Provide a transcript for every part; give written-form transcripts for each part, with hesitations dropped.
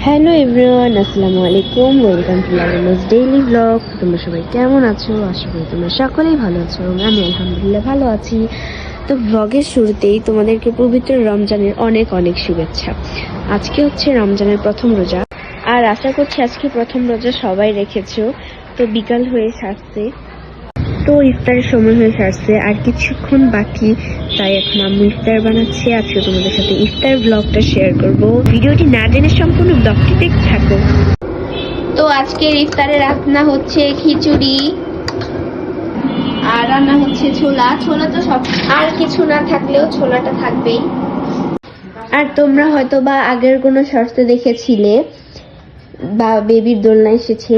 Hello everyone, আসসালামু আলাইকুম। Welcome to Lalu's daily blog. তোমরা সবাই কেমন আছো? আশা করি তোমরা সকলেই ভালো আছো এবং আমি আলহামদুলিল্লাহ ভালো আছি। তো ব্লগের শুরুতেই তোমাদেরকে পবিত্র রমজানের অনেক অনেক শুভেচ্ছা। আজকে হচ্ছে রমজানের প্রথম রোজা, আর আশা করছি আজকে প্রথম রোজা সবাই রেখেছো। তো বিকাল হয়ে সারছে, তো ইফতারের সময় হয়ে সারছে, আর কিছুক্ষণ বাকি। তাই এখন আম্মু ইফতার বানাচ্ছে। আজকে তোমাদের সাথে ইফতার ব্লগটা শেয়ার করব। ভিডিওটি না জেনে সম্পূর্ণ ব্লগটি দেখতে থাকো। তো আজকের ইফতারে রান্না হচ্ছে খিচুড়ি, আর রান্না হচ্ছে ছোলা। ছোলা তো সব, আর কিছু না থাকলেও ছোলাটা থাকবেই। আর তোমরা হয়তো বা আগের কোনো শর্তে দেখেছিলে বা বেবির দোলনা এসেছে,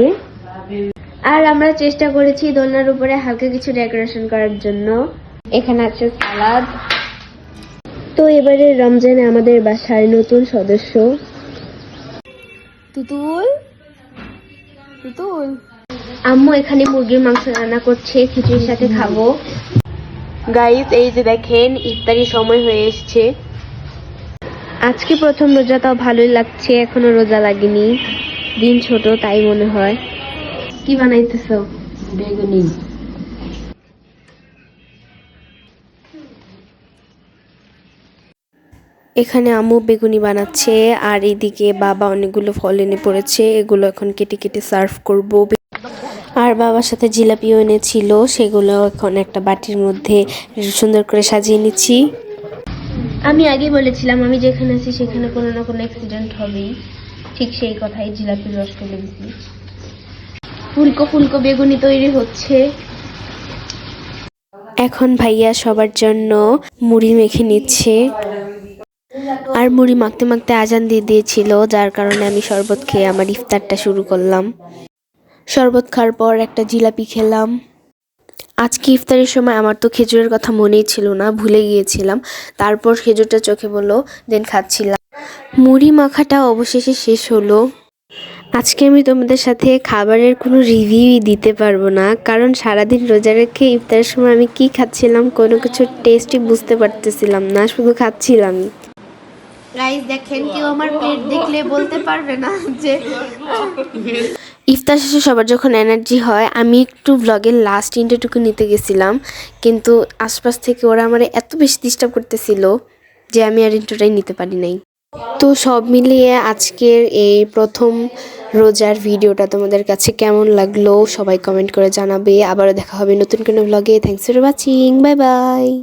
আর আমরা চেষ্টা করেছি দোলনার উপরে হালকা কিছু ডেকোরেশন করার জন্য। এখানে আছে সালাদ। তো এবারে রমজানে আমাদের বাসায় নতুন সদস্য তুতুল। তুতুল আম্মু এখানে মুরগির মাংস রান্না করছে, খিচুড়ির সাথে খাবো। গাইস, এই যে দেখেন ইফতারি সময় হয়ে এসছে। আজকে প্রথম রোজা, তাও ভালোই লাগছে। এখনো রোজা লাগেনি, দিন ছোট তাই মনে হয়। কি বানাইতেছো? বেগুনি। এখানে আম্মু বেগুনি বানাচ্ছে, আর এদিকে বাবা অনেকগুলো ফল এনে পড়েছে, এগুলো এখন কেটে কেটে সার্ভ করব। আর বাবার সাথে জিলাপিও এনেছিল, সেগুলো এখন একটা বাটির মধ্যে সুন্দর করে সাজিয়ে নিচ্ছি। আমি আগে বলেছিলাম আমি যেখানে আছি সেখানে কোনো না কোনো অ্যাক্সিডেন্ট হবেই, ঠিক সেই কথাই। জিলাপির রস ফেলে দিচ্ছি। ফুলকো ফুলকো বেগুনি তৈরি হচ্ছে। এখন ভাইয়া সবার জন্য মুড়ি মেখে নিচ্ছে, আর মুড়ি মাখতে মাখতে আজান দিয়ে দিয়েছিল, যার কারণে আমি শরবত খেয়ে আমার ইফতারটা শুরু করলাম। শরবত খাওয়ার পর একটা জিলাপি খেলাম। আজকে ইফতারের সময় আমার তো খেজুরের কথা মনেই ছিল না, ভুলে গিয়েছিলাম। তারপর খেজুরটা চোখে পড়লো, দেন খাচ্ছিলাম। মুড়ি মাখাটা অবশেষে শেষ হলো। আজকে আমি তোমাদের সাথে খাবারের কোনো রিভিউই দিতে পারবো না, কারণ সারাদিন রোজা রেখে ইফতারের সময় আমি কি খাচ্ছিলাম কোনো কিছু টেস্টই বুঝতে পারতেছিলাম না, শুধু খাচ্ছিলামই। গাইস দেখেন, কেউ আমার প্লেট দেখলে বলতে পারবে না যে। ইফতার শেষে সবার যখন এনার্জি হয়, আমি একটু ব্লগের লাস্ট ইন্টারটুকু নিতে গেছিলাম, কিন্তু আশপাশ থেকে ওরা আমার এত বেশি ডিস্টার্ব করতেছিল যে আমি আর ইন্টারটাই নিতে পারি নাই। তো সব মিলিয়ে আজকের এই প্রথম রোজার ভিডিওটা তোমাদের কাছে কেমন লাগলো সবাই কমেন্ট করে জানাবে। আবারও দেখা হবে নতুন কোনো ব্লগে। Thanks for watching, bye bye.